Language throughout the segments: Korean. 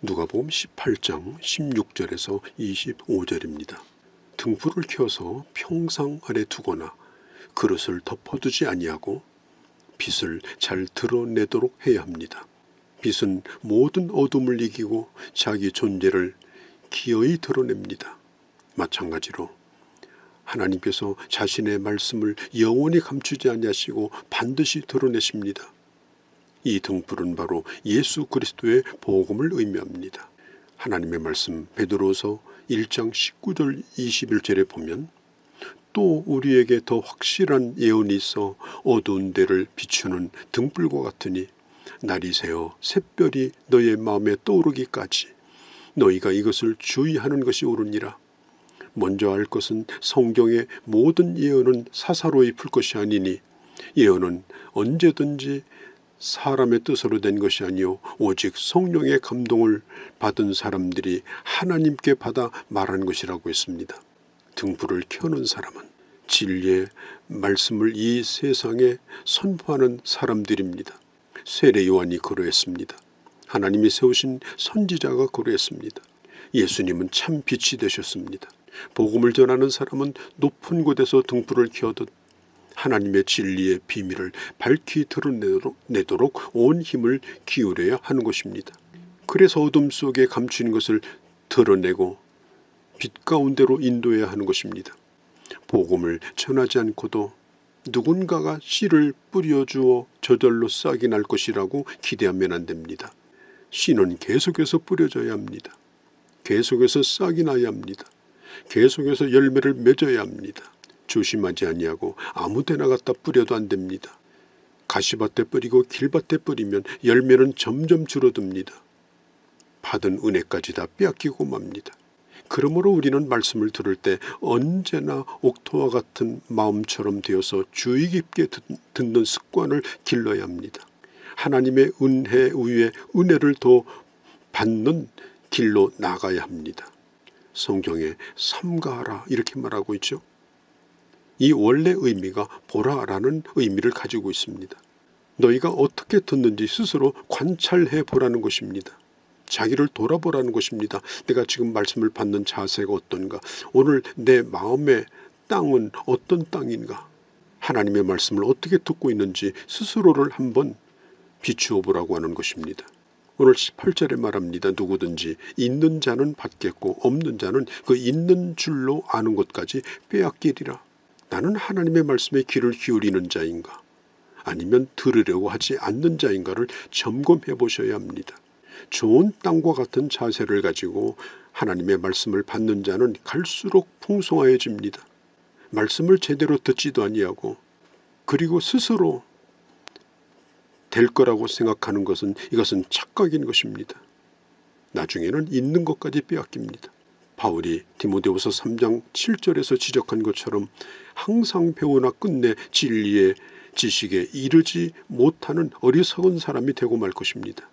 누가복음 18장 16절에서 25절입니다. 등불을 켜서 평상 아래 두거나 그릇을 덮어두지 아니하고 빛을 잘 드러내도록 해야 합니다. 빛은 모든 어둠을 이기고 자기 존재를 기어이 드러냅니다. 마찬가지로 하나님께서 자신의 말씀을 영원히 감추지 아니하시고 반드시 드러내십니다. 이 등불은 바로 예수 그리스도의 복음을 의미합니다. 하나님의 말씀 베드로서 1장 19절 21절에 보면 또 우리에게 더 확실한 예언이 있어 어두운 데를 비추는 등불과 같으니 날이 새어 샛별이 너의 마음에 떠오르기까지 너희가 이것을 주의하는 것이 옳으니라. 먼저 알 것은 성경의 모든 예언은 사사로이 풀 것이 아니니 예언은 언제든지 사람의 뜻으로 된 것이 아니요 오직 성령의 감동을 받은 사람들이 하나님께 받아 말한 것이라고 했습니다. 등불을 켜는 사람은 진리의 말씀을 이 세상에 선포하는 사람들입니다. 세례 요한이 그러했습니다. 하나님이 세우신 선지자가 그러했습니다. 예수님은 참 빛이 되셨습니다. 복음을 전하는 사람은 높은 곳에서 등불을 켜듯 하나님의 진리의 비밀을 밝히 드러내도록 온 힘을 기울여야 하는 것입니다. 그래서 어둠 속에 감추는 것을 드러내고 빛 가운데로 인도해야 하는 것입니다. 복음을 전하지 않고도 누군가가 씨를 뿌려주어 저절로 싹이 날 것이라고 기대하면 안 됩니다. 씨는 계속해서 뿌려져야 합니다. 계속해서 싹이 나야 합니다. 계속해서 열매를 맺어야 합니다. 조심하지 아니하고 아무데나 갖다 뿌려도 안 됩니다. 가시밭에 뿌리고 길밭에 뿌리면 열매는 점점 줄어듭니다. 받은 은혜까지 다 빼앗기고 맙니다. 그러므로 우리는 말씀을 들을 때 언제나 옥토와 같은 마음처럼 되어서 주의 깊게 듣는 습관을 길러야 합니다. 하나님의 은혜 위에 은혜를 더 받는 길로 나가야 합니다. 성경에 삼가하라 이렇게 말하고 있죠. 이 원래 의미가 보라라는 의미를 가지고 있습니다. 너희가 어떻게 듣는지 스스로 관찰해 보라는 것입니다. 자기를 돌아보라는 것입니다. 내가 지금 말씀을 받는 자세가 어떤가? 오늘 내 마음의 땅은 어떤 땅인가? 하나님의 말씀을 어떻게 듣고 있는지 스스로를 한번 비추어 보라고 하는 것입니다. 오늘 18절에 말합니다. 누구든지 있는 자는 받겠고 없는 자는 그 있는 줄로 아는 것까지 빼앗기리라. 나는 하나님의 말씀에 귀를 기울이는 자인가? 아니면 들으려고 하지 않는 자인가를 점검해 보셔야 합니다. 좋은 땅과 같은 자세를 가지고 하나님의 말씀을 받는 자는 갈수록 풍성해집니다. 말씀을 제대로 듣지도 아니하고 그리고 스스로 될 거라고 생각하는 것은 이것은 착각인 것입니다. 나중에는 있는 것까지 빼앗깁니다. 바울이 디모데후서 3장 7절에서 지적한 것처럼 항상 배우나 끝내 진리의 지식에 이르지 못하는 어리석은 사람이 되고 말 것입니다.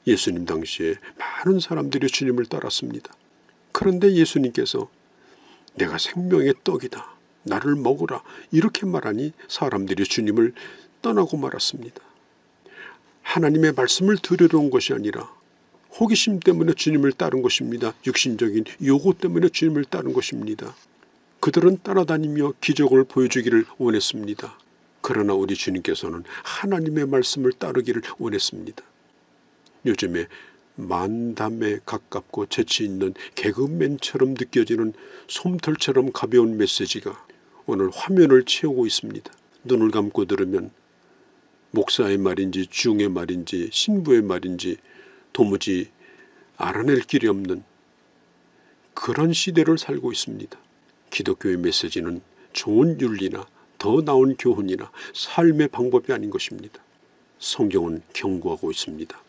예수님 당시에 많은 사람들이 주님을 따랐습니다. 그런데 예수님께서 내가 생명의 떡이다. 나를 먹으라. 이렇게 말하니 사람들이 주님을 떠나고 말았습니다. 하나님의 말씀을 들으러 온 것이 아니라 호기심 때문에 주님을 따른 것입니다. 육신적인 요구 때문에 주님을 따른 것입니다. 그들은 따라다니며 기적을 보여주기를 원했습니다. 그러나 우리 주님께서는 하나님의 말씀을 따르기를 원했습니다. 요즘에 만담에 가깝고 재치 있는 개그맨처럼 느껴지는 솜털처럼 가벼운 메시지가 오늘 화면을 채우고 있습니다. 눈을 감고 들으면 목사의 말인지 중의 말인지 신부의 말인지 도무지 알아낼 길이 없는 그런 시대를 살고 있습니다. 기독교의 메시지는 좋은 윤리나 더 나은 교훈이나 삶의 방법이 아닌 것입니다. 성경은 경고하고 있습니다.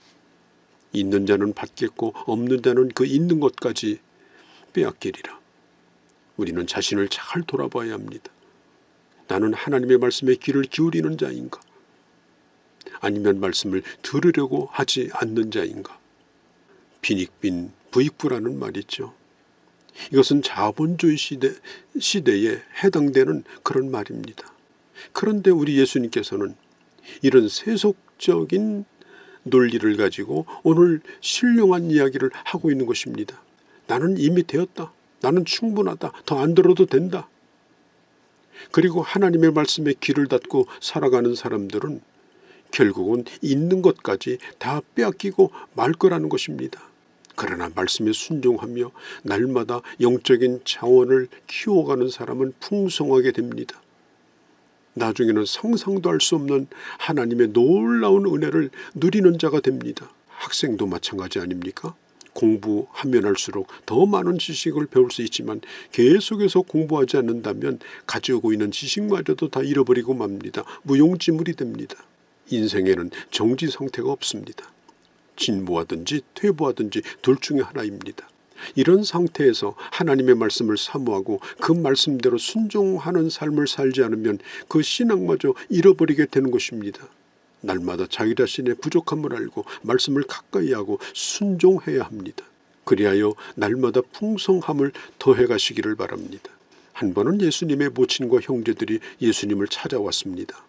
있는 자는 받겠고 없는 자는 그 있는 것까지 빼앗기리라. 우리는 자신을 잘 돌아봐야 합니다. 나는 하나님의 말씀에 귀를 기울이는 자인가? 아니면 말씀을 들으려고 하지 않는 자인가? 빈익빈 부익부라는 말이 있죠. 이것은 자본주의 시대에 해당되는 그런 말입니다. 그런데 우리 예수님께서는 이런 세속적인 논리를 가지고 오늘 신령한 이야기를 하고 있는 것입니다. 나는 이미 되었다. 나는 충분하다. 더 안 들어도 된다. 그리고 하나님의 말씀에 귀를 닫고 살아가는 사람들은 결국은 있는 것까지 다 빼앗기고 말 거라는 것입니다. 그러나 말씀에 순종하며 날마다 영적인 자원을 키워가는 사람은 풍성하게 됩니다. 나중에는 상상도 할 수 없는 하나님의 놀라운 은혜를 누리는 자가 됩니다. 학생도 마찬가지 아닙니까? 공부하면 할수록 더 많은 지식을 배울 수 있지만 계속해서 공부하지 않는다면 가지고 있는 지식마저도 다 잃어버리고 맙니다. 무용지물이 됩니다. 인생에는 정지 상태가 없습니다. 진보하든지 퇴보하든지 둘 중에 하나입니다. 이런 상태에서 하나님의 말씀을 사모하고 그 말씀대로 순종하는 삶을 살지 않으면 그 신앙마저 잃어버리게 되는 것입니다. 날마다 자기 자신의 부족함을 알고 말씀을 가까이 하고 순종해야 합니다. 그리하여 날마다 풍성함을 더해 가시기를 바랍니다. 한 번은 예수님의 모친과 형제들이 예수님을 찾아왔습니다.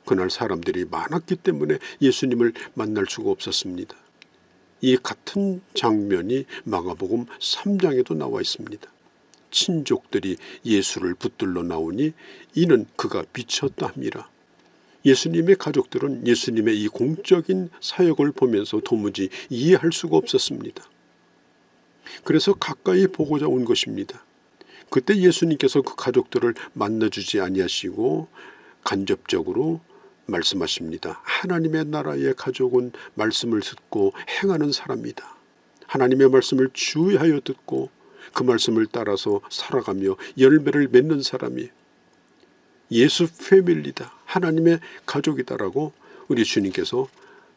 그날 사람들이 많았기 때문에 예수님을 만날 수가 없었습니다. 이 같은 장면이 마가복음 3장에도 나와 있습니다. 친족들이 예수를 붙들러 나오니 이는 그가 미쳤다 함이라. 예수님의 가족들은 예수님의 이 공적인 사역을 보면서 도무지 이해할 수가 없었습니다. 그래서 가까이 보고자 온 것입니다. 그때 예수님께서 그 가족들을 만나주지 아니하시고 간접적으로 말씀하십니다. 하나님의 나라의 가족은 말씀을 듣고 행하는 사람이다. 하나님의 말씀을 주의하여 듣고 그 말씀을 따라서 살아가며 열매를 맺는 사람이 예수 패밀리다. 하나님의 가족이다라고 우리 주님께서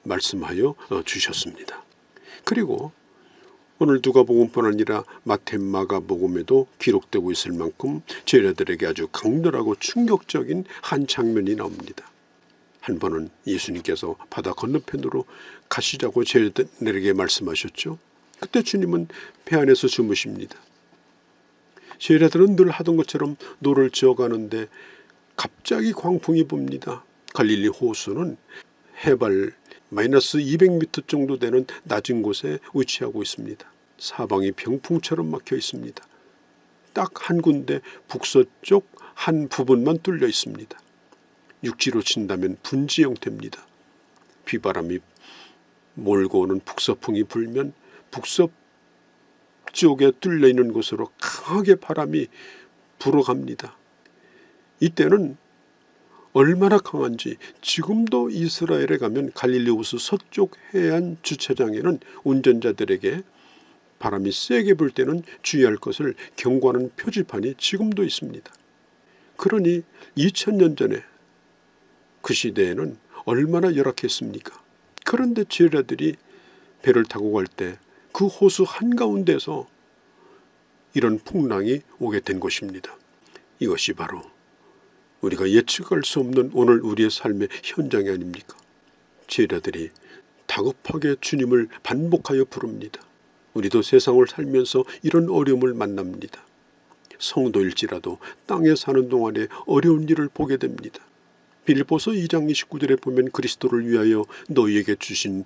말씀하여 주셨습니다. 그리고 오늘 누가복음뿐 아니라 마태, 마가복음에도 기록되고 있을 만큼 제자들에게 아주 강렬하고 충격적인 한 장면이 나옵니다. 한 번은 예수님께서 바다 건너편으로 가시자고 제자들에게 말씀하셨죠. 그때 주님은 배 안에서 주무십니다. 제자들은 늘 하던 것처럼 노를 지어가는데 갑자기 광풍이 붑니다. 갈릴리 호수는 해발 마이너스 200m 정도 되는 낮은 곳에 위치하고 있습니다. 사방이 병풍처럼 막혀 있습니다. 딱 한 군데 북서쪽 한 부분만 뚫려 있습니다. 육지로 친다면 분지 형태입니다. 비바람이 몰고 오는 북서풍이 불면 북서쪽에 뚫려 있는 곳으로 강하게 바람이 불어갑니다. 이때는 얼마나 강한지 지금도 이스라엘에 가면 갈릴리 호수 서쪽 해안 주차장에는 운전자들에게 바람이 세게 불 때는 주의할 것을 경고하는 표지판이 지금도 있습니다. 그러니 2000년 전에 그 시대에는 얼마나 열악했습니까? 그런데 제자들이 배를 타고 갈 때 그 호수 한가운데서 이런 풍랑이 오게 된 것입니다. 이것이 바로 우리가 예측할 수 없는 오늘 우리의 삶의 현장이 아닙니까? 제자들이 다급하게 주님을 반복하여 부릅니다. 우리도 세상을 살면서 이런 어려움을 만납니다. 성도일지라도 땅에 사는 동안에 어려운 일을 보게 됩니다. 빌립보서 2장 29절에 보면 그리스도를 위하여 너희에게 주신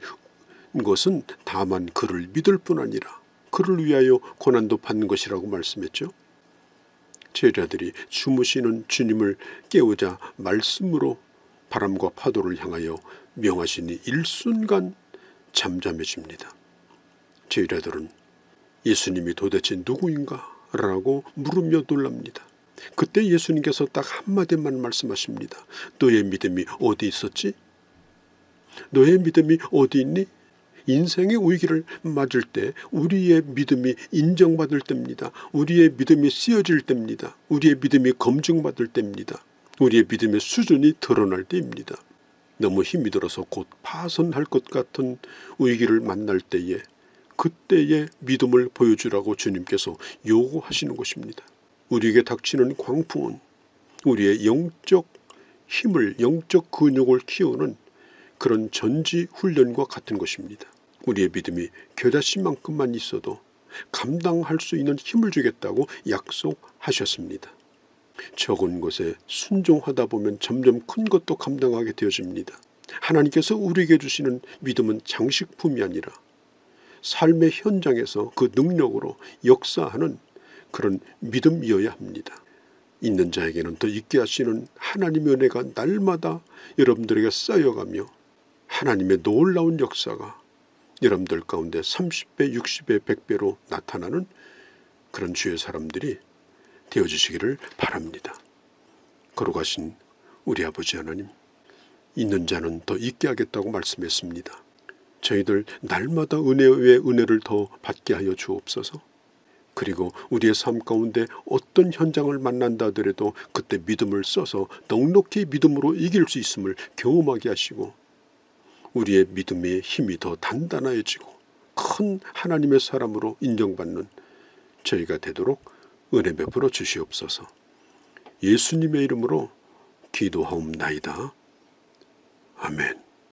것은 다만 그를 믿을 뿐 아니라 그를 위하여 고난도 받는 것이라고 말씀했죠. 제자들이 주무시는 주님을 깨우자 말씀으로 바람과 파도를 향하여 명하시니 일순간 잠잠해집니다. 제자들은 예수님이 도대체 누구인가? 라고 물으며 놀랍니다. 그때 예수님께서 딱 한마디만 말씀하십니다. 너의 믿음이 어디 있었지? 너의 믿음이 어디 있니? 인생의 위기를 맞을 때 우리의 믿음이 인정받을 때입니다. 우리의 믿음이 쓰여질 때입니다. 우리의 믿음이 검증받을 때입니다. 우리의 믿음의 수준이 드러날 때입니다. 너무 힘이 들어서 곧 파손할 것 같은 위기를 만날 때에 그때의 믿음을 보여주라고 주님께서 요구하시는 것입니다. 우리에게 닥치는 광풍은 우리의 영적 힘을, 영적 근육을 키우는 그런 전지 훈련과 같은 것입니다. 우리의 믿음이 겨자씨만큼만 있어도 감당할 수 있는 힘을 주겠다고 약속하셨습니다. 적은 것에 순종하다 보면 점점 큰 것도 감당하게 되어집니다. 하나님께서 우리에게 주시는 믿음은 장식품이 아니라 삶의 현장에서 그 능력으로 역사하는 그런 믿음이어야 합니다. 있는 자에게는 더 있게 하시는 하나님의 은혜가 날마다 여러분들에게 쌓여가며 하나님의 놀라운 역사가 여러분들 가운데 30배, 60배, 100배로 나타나는 그런 주의 사람들이 되어주시기를 바랍니다. 거룩하신 우리 아버지 하나님, 있는 자는 더 있게 하겠다고 말씀했습니다. 저희들 날마다 은혜 위에 은혜를 더 받게 하여 주옵소서. 그리고 우리의 삶 가운데 어떤 현장을 만난다 하더라도 그때 믿음을 써서 넉넉히 믿음으로 이길 수 있음을 경험하게 하시고 우리의 믿음의 힘이 더 단단해지고 큰 하나님의 사람으로 인정받는 저희가 되도록 은혜 베풀어 주시옵소서. 예수님의 이름으로 기도하옵나이다. 아멘.